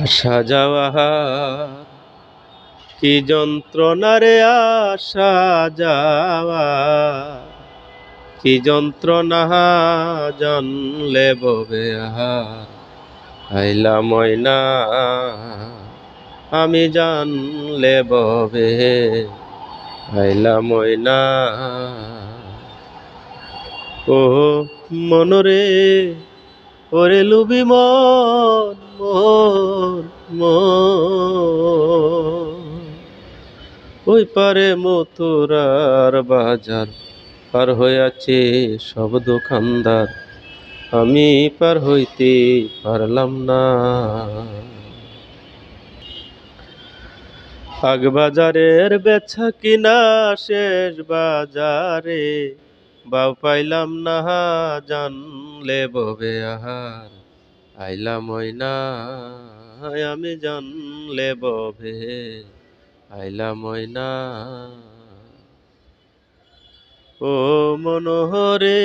আসা যাওয়া কি যন্ত্রণা রে আসা যাওয়া, কি যন্ত্রণা জানলে ববে আহার। আইলা ময়না আমি জানলে ববে, আইলা ময়না। ও মনরে ওরে লুবি মন মন মন, ওই পারে মথুরার বাজার, পার হইয়াছে সব দোকানদার, আমি পার হইতে পারলাম না। আগ বাজারের বেচা কিনা শেষ বাজারে, বাউ পাইলাম না জানলে ববে আহার। আইলা ময়না আমি জানলে ববে, আইলা ময়না। ও মনোহরে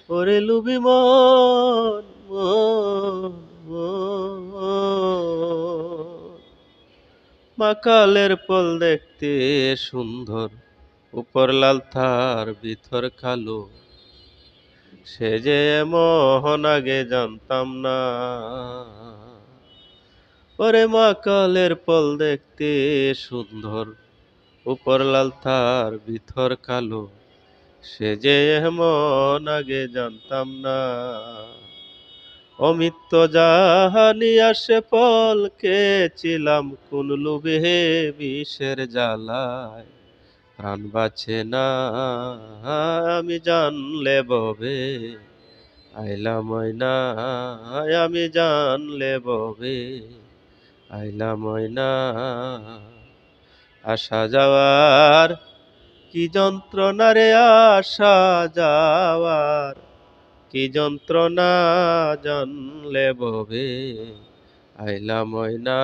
ওরে লুবি মন মন মন, মাকালের ফল দেখতে সুন্দর, উপর লাল থার ভিতর কালো, সে যে এমন আগে জানতাম না। ওরে মাকালের ফল দেখতে সুন্দর, উপর লাল থার ভিতর কালো, সে যে এমন আগে জানতাম না। অমিত্য জাহানিয়া সে ফল খেয়েছিলাম, কোন লোভে বিষের জ্বালায় প্রাণ বাঁচে না। আমি জানলে ববে, আইলা ময়না আমি জানলে ববে, আইলা ময়না। আসা যাওয়ার কি যন্ত্রণা রে আসা যাওয়ার, কি যন্ত্রণা জানলে ববে, আইলা ময়না।